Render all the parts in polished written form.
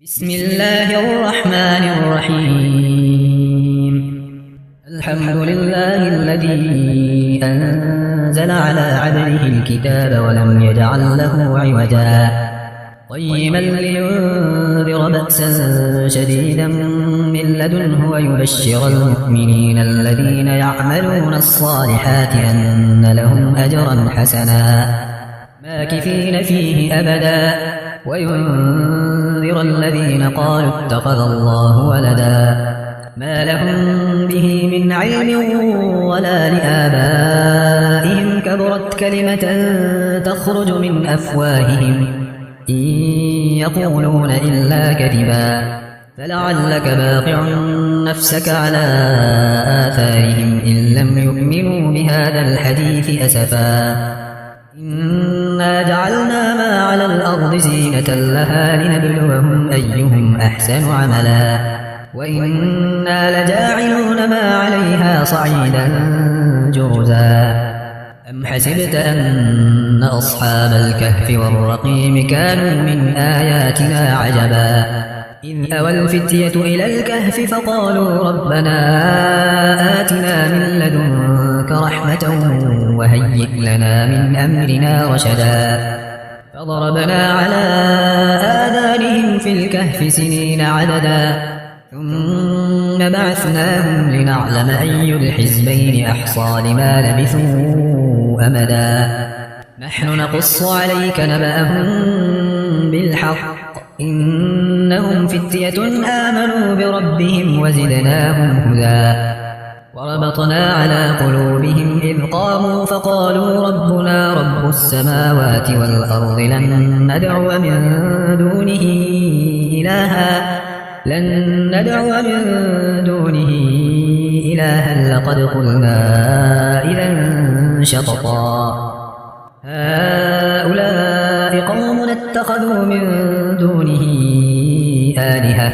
بسم الله الرحمن الرحيم. الحمد لله الذي أنزل على عبده الكتاب ولم يجعل له عوجا قيما لينذر بأسا شديدا من لدنه ويبشر المؤمنين الذين يعملون الصالحات أن لهم أجرا حسنا ماكثين فيه أبدا وينذر الذين قالوا اتخذ الله ولدا ما لهم به من علم ولا لآبائهم كبرت كلمة تخرج من أفواههم إن يقولون إلا كذبا فلعلك باقع نفسك على آثارهم إن لم يؤمنوا بهذا الحديث أسفا إنا جعلنا ما على الأرض زينة لها لنبلوهم أيهم أحسن عملا وإنا لجاعلون ما عليها صعيدا جرزا أم حسبت أن أصحاب الكهف والرقيم كانوا من آياتنا عجبا إذ أوى الفتية إلى الكهف فقالوا ربنا آتنا من لدنك رحمة وهيئ لنا من أمرنا رشدا فضربنا على آذانهم في الكهف سنين عددا ثم بعثناهم لنعلم أي الحزبين أحصى لما لبثوا أمدا نحن نقص عليك نبأهم بالحق إنهم فتية آمنوا بربهم وزدناهم هدى وربطنا على قلوبهم إذ قاموا فقالوا ربنا رب السماوات والأرض لن ندعو من دونه إلها لقد قلنا إذا شططا هؤلاء قوم اتخذوا من دونه آلهة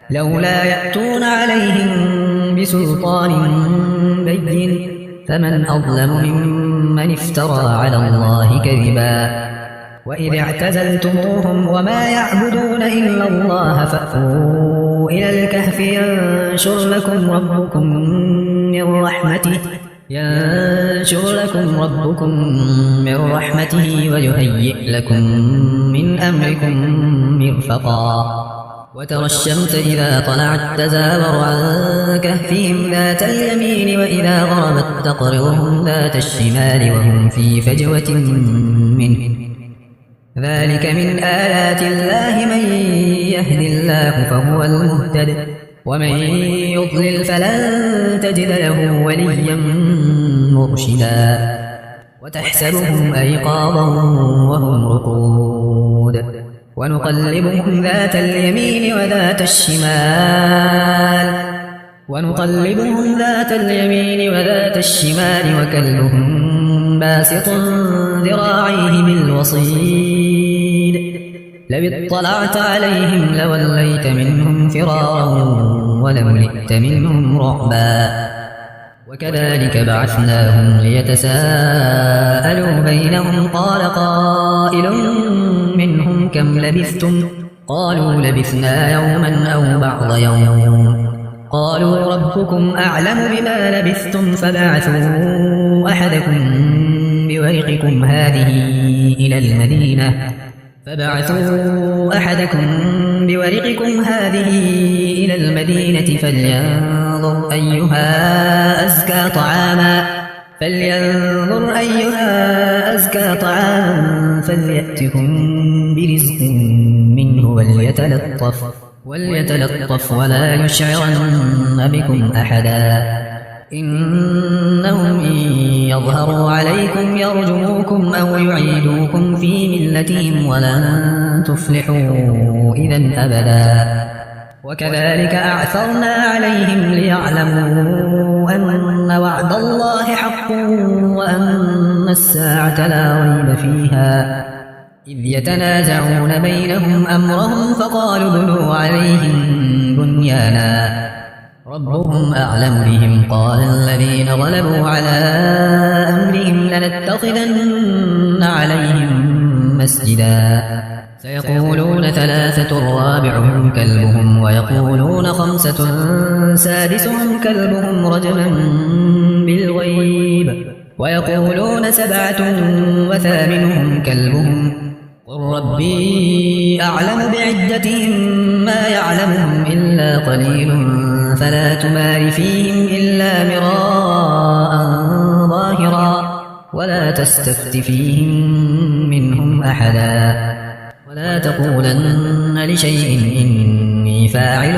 لولا يأتون عليهم بسلطان بين فمن أظلم ممن افترى على الله كذبا وإذ اعتزلتموهم وما يعبدون إلا الله فأووا إلى الكهف ينشر لكم ربكم من رحمته ويهيئ لكم من أمركم مرفقا وترى الشمس إذا طلعت تزاور عن كهفهم ذات اليمين وإذا غربت تقرضهم ذات الشمال وهم في فجوة منه ذلك من آيات الله من يهد الله فهو المهتد ومن يضلل فلن تجد له وليا مرشدا وتحسبهم أيقاظا وهم رقود ونقلبهم ذات اليمين وذات الشمال وكلهم باسط ذراعيه بالوصيد لو اطلعت عليهم لوليت منهم فرارا ولملئت منهم رعبا وكذلك بعثناهم ليتساءلوا بينهم قال قائل منهم كم لبثتم قالوا لبثنا يوما أو بعض يوم قالوا ربكم أعلم بما لبثتم فبعثوا أحدكم بورقكم هذه إلى المدينة فلينظر أيها أزكى طعاما فليأتكم برزق منه وليتلطف ولا يشعرن بكم أحدا إنهم إن يظهروا عليكم يرجموكم أو يعيدوكم في ملتهم ولن تفلحوا إذا أبدا وكذلك أعثرنا عليهم ليعلموا أن وعد الله حق وأن الساعة لا ريب فيها إذ يتنازعون بينهم أمرهم فقالوا ابنوا عليهم بنيانا ربهم أعلم بهم قال الذين غلبوا على أمرهم لنتخذن عليهم مسجدا سيقولون ثلاثة رابعهم كلبهم ويقولون خمسة سادسهم كلبهم رجما بالغيب ويقولون سبعة وثامنهم كلبهم قل ربي أعلم بعدتهم ما يعلمهم إلا قليل فلا تمار فيهم إلا مراء ظاهرا ولا تستفت فيهم منهم أحدا ولا تقولن لشيء إني فاعل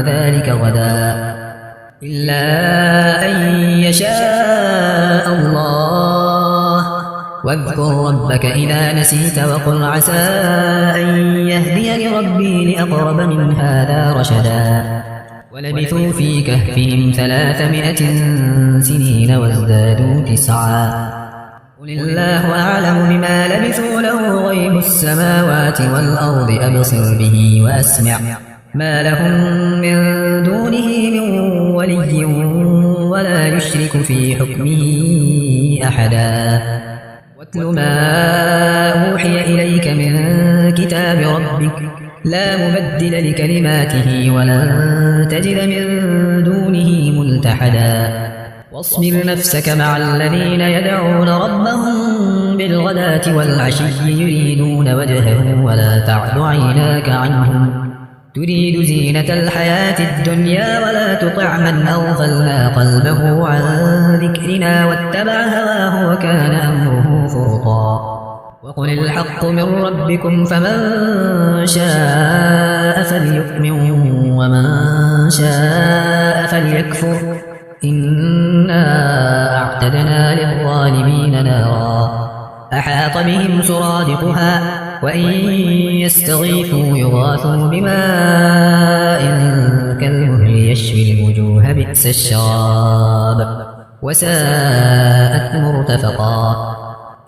ذلك غدا إلا أن يشاء الله واذكر ربك إذا نسيت وقل عسى أن يهديني ربي لأقرب من هذا رشدا ولبثوا في كهفهم 300 سنين وازدادوا 9 قل الله أعلم بما لبثوا له غيب السماوات والأرض أبصر به وأسمع ما لهم من دونه من ولي ولا يشرك في حكمه أحدا واتل ما أوحي إليك من كتاب ربك لا مبدل لكلماته ولن تجد من دونه ملتحدا واصبر نفسك مع الذين يدعون ربهم بالغداة والعشي يريدون وجهه ولا تعد عيناك عنهم تريد زينة الحياة الدنيا ولا تطع من أغفلنا قلبه عن ذكرنا واتبع هواه وكان أمره فرطا وقل الحق من ربكم فمن شاء فليؤمن ومن شاء فليكفر إنا أعتدنا للظالمين نارا أحاط بهم سرادقها وإن يستغيثوا يغاثوا بماء كالمهل يشوي الوجوه بئس الشراب وساءت مرتفقا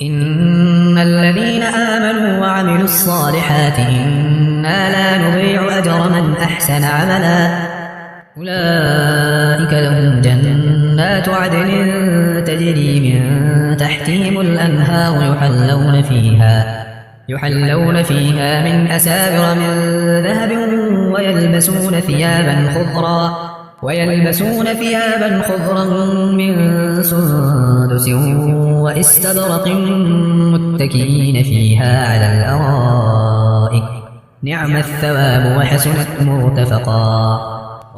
إن الذين آمنوا وعملوا الصالحات إنا لا نضيع أجر من أحسن عملا أولئك لهم جنات عدن تجري من تحتهم الأنهار يحلون فيها من أساور من ذهب ويلبسون ثيابا خضرا من سندس واستبرق متكئين فيها على الأرائك نعم الثواب وحسنت مرتفقا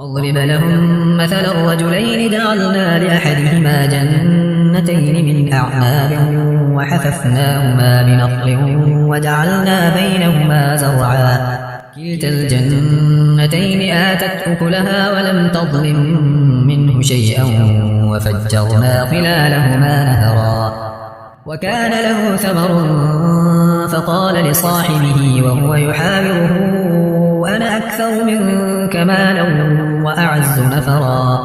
واضرب لهم مثل الرجلين جعلنا لأحدهما جنتين من أعناب وحففناهما بنخل وجعلنا بينهما زرعا كلتا الجنتين آتت أكلها ولم تظلم منه شيئا وفجرنا خلالهما نهرا وكان له ثمر فقال لصاحبه وهو يحاوره أنا أكثر منك مالا وأعز نفرا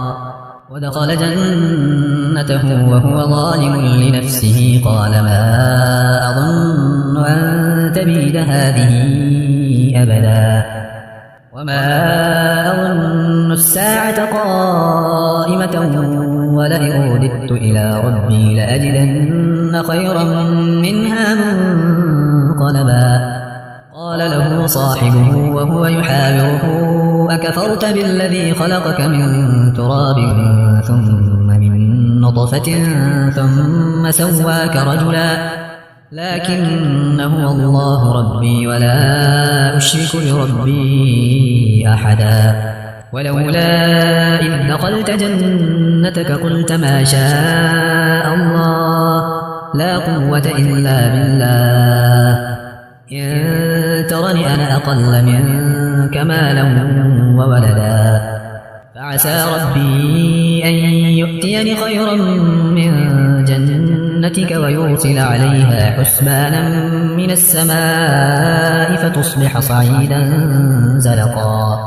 ودخل جنته وهو ظالم لنفسه قال ما أظن أن تبيد هذه أبدا وما أظن الساعة قائمة ولئن رددت إلى ربي لأجدن خيرا منها منقلبا قال له صاحبه وهو يحاوره أكفرت بالذي خلقك من تراب ثم من نطفة ثم سواك رجلا لكن هو الله ربي ولا أشرك بربي أحدا ولولا إذ دخلت جنتك قلت ما شاء الله لا قوة إلا بالله إن ترني أنا أقل منك مالا وولدا فعسى ربي أن يؤتيني خيرا من جنتك ويرسل عليها حسبانا من السماء فتصبح صعيدا زلقا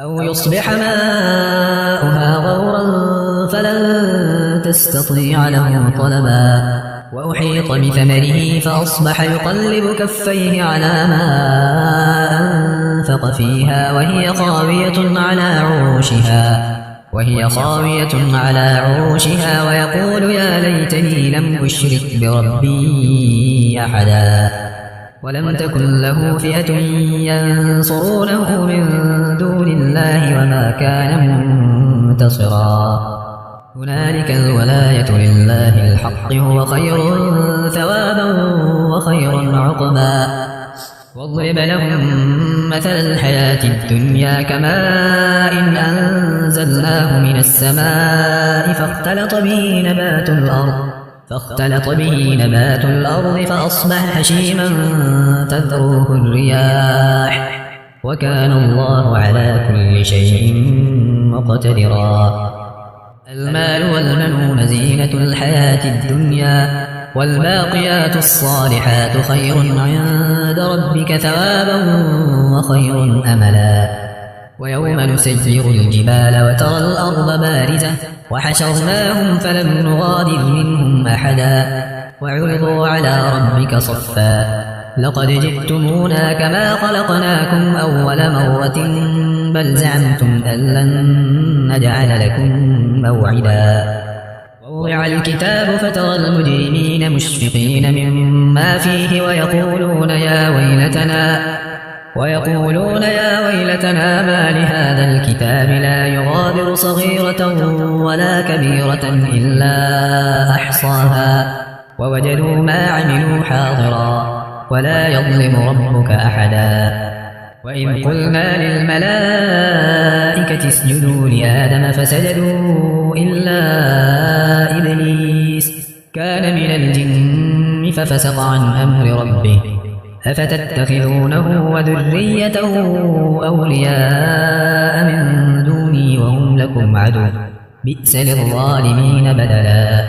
أو يصبح ماؤها غورا فلن تستطيع له طلبا وأحيط بثمره فأصبح يقلب كفيه على ما أنفق فيها وهي خاوية على عروشها ويقول يا ليتني لم أشرك بربي أحدا ولم تكن له فئة ينصرونه من دون الله وما كان منتصرا هنالك الولاية لله الحق هو خير ثوابا وخير عقبا واضرب لهم مثل الحياة الدنيا كماء إن أنزلناه من السماء فاختلط به نبات الأرض فأصبح هشيما تذروه الرياح وكان الله على كل شيء مقتدرا المال والبنون زينة الحياة الدنيا والباقيات الصالحات خير عند ربك ثوابا وخير أملا ويوم نسير الجبال وترى الأرض بارزة وحشرناهم فلم نغادر منهم أحدا وعرضوا على ربك صفا لقد جئتمونا كما خلقناكم أول مرة بل زعمتم أن لن نجعل لكم موعدا ووضع الكتاب فترى المجرمين مشفقين مما فيه ويقولون يا ويلتنا ما لهذا الكتاب لا يغادر صغيرة ولا كبيرة إلا أحصاها ووجدوا ما عملوا حاضرا ولا يظلم ربك أحدا وإذ قلنا للملائكة اسجدوا لآدم فسجدوا إلا إبليس كان من الجن ففسق عن أمر ربه أفتتخذونه وذريته أولياء من دوني وهم لكم عدو بئس للظالمين بدلا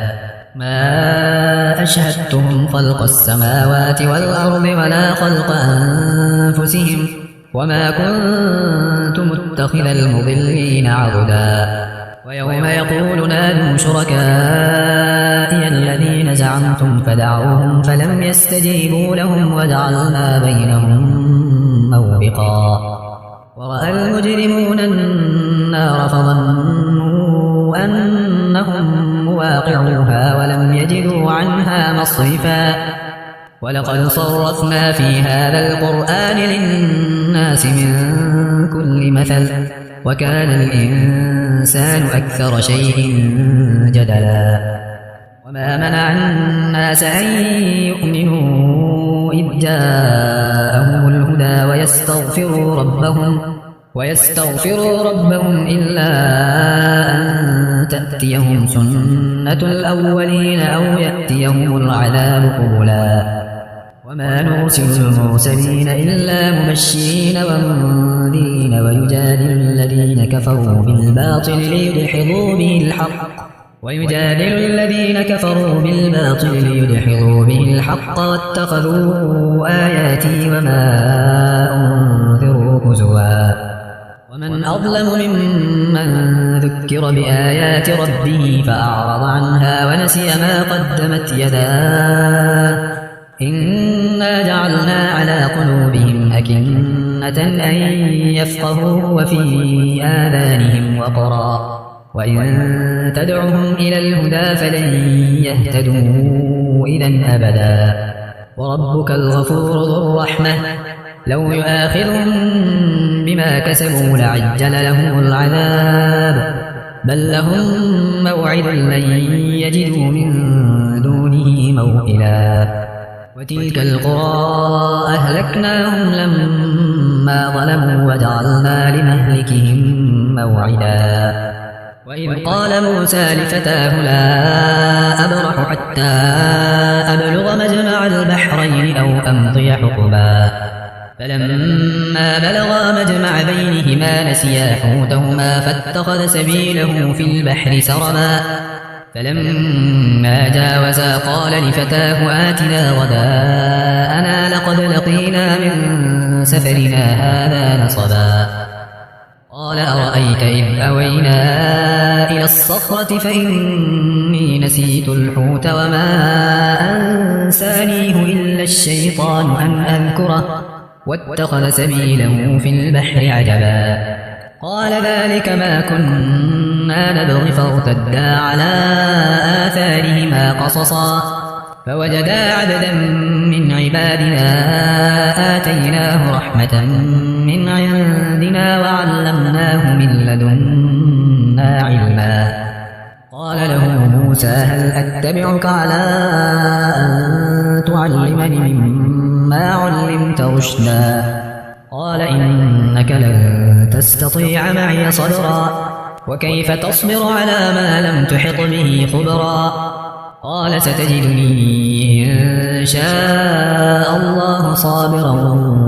ما أشهدتهم خلق السماوات والأرض ولا خلق أنفسهم وما كنت متخذ المضلين عضدا ويوم يقول نادوا شركائي الذين زعمتم فدعوهم فلم يستجيبوا لهم وجعلنا بينهم موبقا ورأى المجرمون النار فظنوا أنهم مواقعوها ولم يجدوا عنها مصرفا ولقد صرفنا في هذا القرآن للناس من كل مثل وكان الإنسان أكثر شيء جدلا وما منع الناس أن يؤمنوا إذ جاءهم الهدى ويستغفروا ربهم إلا أن تأتيهم سنة الأولين أو يأتيهم العذاب قبلا وما نرسل المرسلين إلا مبشرين ومنذرين ويجادل الذين كفروا بالباطل ليدحضوا به الحق واتخذوا آياتي وما أنذروا هزوا ومن أظلم ممن ذكر بآيات ربه فأعرض عنها ونسي ما قدمت يداه إنا جعلنا على قلوبهم أكنة أن يفقهوا وفي آذانهم وقرا وإن تدعهم إلى الهدى فلن يهتدوا إذن أبدا وربك الغفور ذو الرحمة لو يؤاخذهم بما كسبوا لعجل لهم العذاب بل لهم موعد لن يجدوا من دونه موئلا وتلك القرى أهلكناهم لما ظلموا وجعلنا لمهلكهم موعدا وإذ قال موسى لفتاه لا أبرح حتى أبلغ مجمع البحرين أو أمضي حقبا فلما بلغا مجمع بينهما نسيا حوتهما فاتخذ سبيله في البحر سربا فلما جاوزا قال لفتاه آتنا غداءنا لقد لقينا من سفرنا هذا نصبا قال أرأيت إذ أوينا إلى الصخرة فإني نسيت الحوت وما أنسانيه إلا الشيطان أن أذكره واتخذ سبيله في البحر عجبا قال ذلك ما كنا نبغي فارتدا على آثارهما قصصا فوجدا عبدا من عبادنا آتيناه رحمة من عندنا وعلمناه من لدنا علما. قال له موسى هل أتبعك على أن تعلمني مما علمت رشدا؟ قال إنك لن تستطيع معي صبرا وكيف تصبر على ما لم تحط به خبرا؟ قال ستجدني إن شاء الله صابرا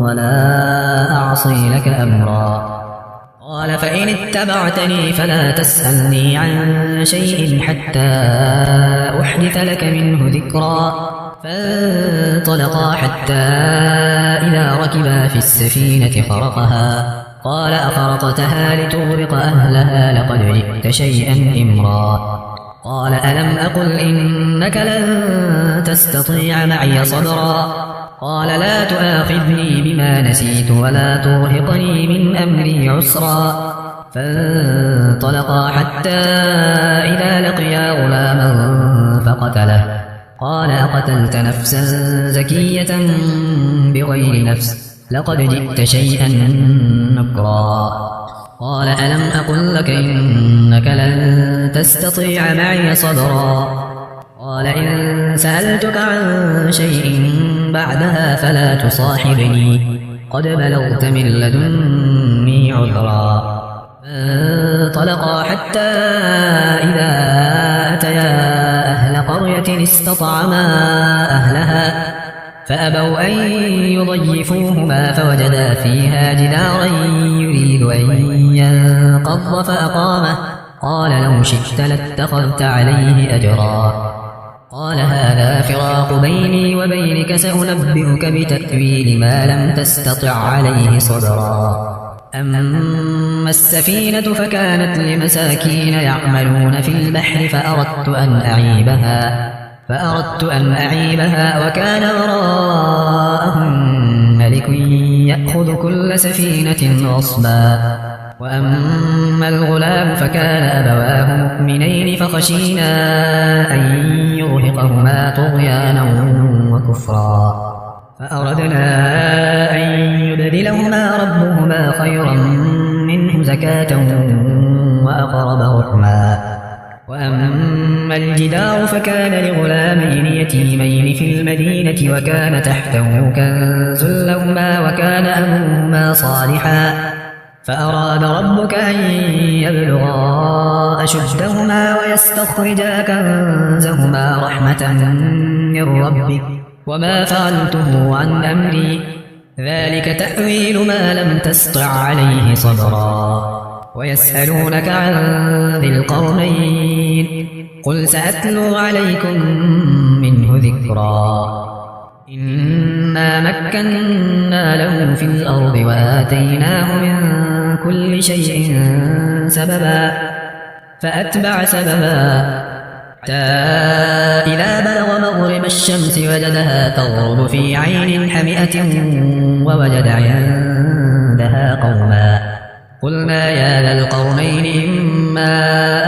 ولا أعصي لك أمرا. قال فإن اتبعتني فلا تسألني عن شيء حتى أحدث لك منه ذكرا. فانطلقا حتى إذا ركبا في السفينة خرقها قال أخرقتها لتغرق أهلها لقد جئت شيئا إمرا. قال ألم أقل إنك لن تستطيع معي صبرا؟ قال لا تؤاخذني بما نسيت ولا ترهقني من أمري عسرا. فانطلقا حتى إذا لقيا غلاما فقتله. قال أقتلت نفسا زكية بغير نفس لقد جئت شيئا نكرا. قال ألم أقل لك إنك لن تستطيع معي صبرا؟ قال إن سألتك عن شيء بعدها فلا تصاحبني قد بلغت من لدني عذرا. فانطلقا حتى إذا أتيا أهل قرية استطعما أهلها فأبوا أن يضيفوهما فوجدا فيها جدارا يريد أن ينقض فأقامه. قال لو شئت لاتخذت عليه أجرا. قال هذا فراق بيني وبينك سأنبئك بتأويل ما لم تستطع عليه صبرا. أما السفينة فكانت لمساكين يعملون في البحر فأردت أن أعيبها وكان وراءهم ملك يأخذ كل سفينة غصبا. وأما الغلام فكان أبواه مؤمنين فخشينا أن يرهقهما طغيانا وكفرا فأردنا أن يبدلهما ربهما خيرا منه زكاة وأقرب رحما. وأما الجدار فكان لغلامين يتيمين في المدينة وكان تحته كنز لهما وكان أبوهما صالحا فأراد ربك أن يبلغا أشدهما ويستخرجا كنزهما رحمة من ربك وما فعلته عن أمري ذلك تأويل ما لم تسطع عليه صبرا. ويسألونك عن ذي القرنين قل سأتلو عليكم منه ذكرا. إنا مكنا له في الأرض وآتيناه من كل شيء سببا فأتبع سببا حتى إذا بلغ مغرب الشمس وجدها تغرب في عين حمئة ووجد عندها قوما قلنا يا ذا القرنين إما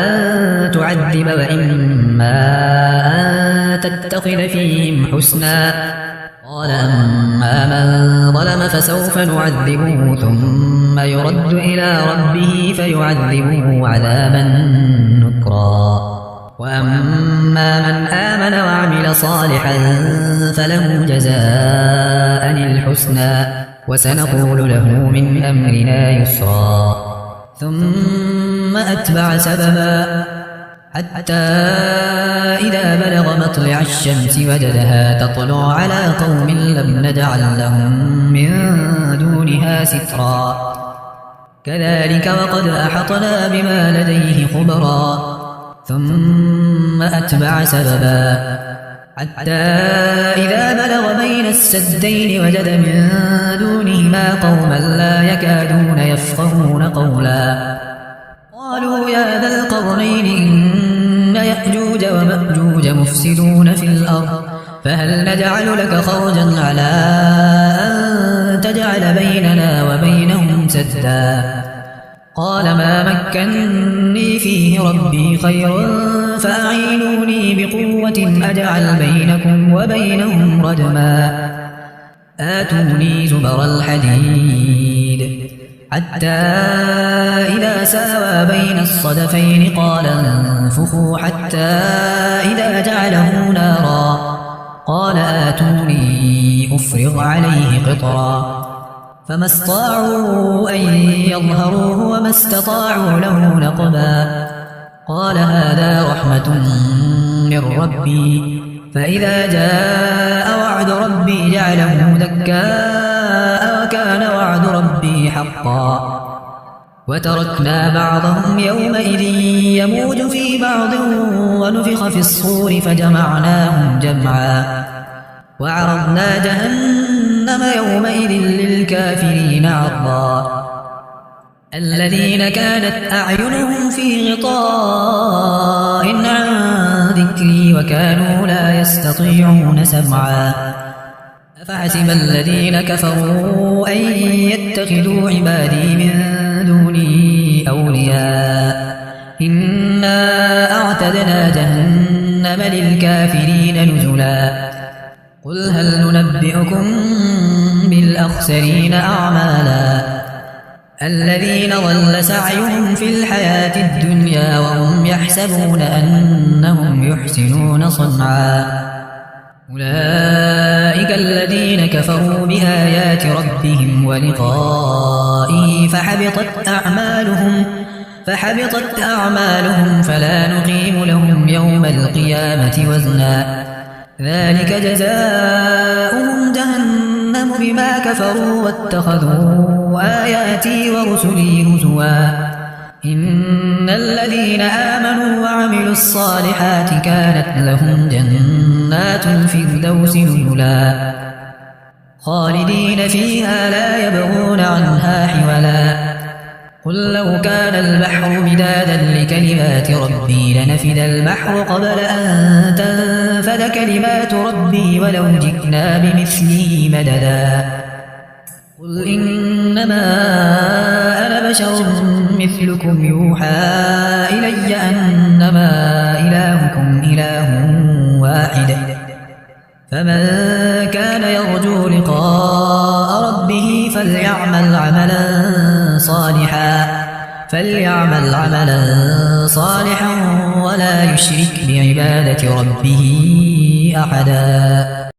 أن تعذب وإما أن تتخذ فيهم حسنا. قال أما من ظلم فسوف نعذبه ثم يرد إلى ربه فيعذبه عذابا نكرا. وأما من آمن وعمل صالحا فله جزاء الحسنى وسنقول له من أمرنا يسرا. ثم أتبع سببا حتى إذا بلغ مطلع الشمس وجدها تطلع على قوم لم نجعل لهم من دونها سترا كذلك وقد أحطنا بما لديه خبرا. ثم أتبع سببا حتى إذا بلغ بين السدين وجد من دونهما قوما لا يكادون يفقهون قولا قالوا يا ذا القرنين إن يأجوج ومأجوج مفسدون في الأرض فهل نجعل لك خرجا على أن تجعل بيننا وبينهم سدا قال ما مكني فيه ربي خير فأعينوني بقوة أجعل بينكم وبينهم ردما آتوني زبر الحديد حتى إذا ساوى بين الصدفين قال انفخوا حتى إذا جعله نارا قال آتوني أفرغ عليه قطرا فما استطاعوا أن يظهروه وما استطاعوا له نقبا قال هذا رحمة من ربي فإذا جاء وعد ربي جعله دكاء وكان وعد ربي حقا وتركنا بعضهم يومئذ يموج في بعض ونفخ في الصور فجمعناهم جمعا وعرضنا جهنم يومئذ للكافرين عرضا الذين كانت أعينهم في غطاء عن ذكري وكانوا لا يستطيعون سمعا أفحسب الذين كفروا أن يتخذوا عبادي من دوني أولياء إنا أعتدنا جهنم للكافرين نزلا قل هل ننبئكم بالأخسرين أعمالا الذين ضل سعيهم في الحياة الدنيا وهم يحسبون أنهم يحسنون صنعا أولئك الذين كفروا بآيات ربهم ولقائه فحبطت أعمالهم فلا نقيم لهم يوم القيامة وزنا ذلك جزاؤهم جهنم بما كفروا واتخذوا آياتي ورسلي هزوا إن الذين آمنوا وعملوا الصالحات كانت لهم جنات الفردوس نزلا خالدين فيها لا يبغون عنها حولا قل لو كان البحر مدادا لكلمات ربي لنفد البحر قبل أن تنفد كلمات ربي ولو جئنا بمثله مددا قل إنما أنا بشر مثلكم يوحى إلي أنما إلهكم إله واحد فمن كان يرجو لقاء ربه فليعمل عملا صالحا ولا يشرك بعبادة ربه أحدا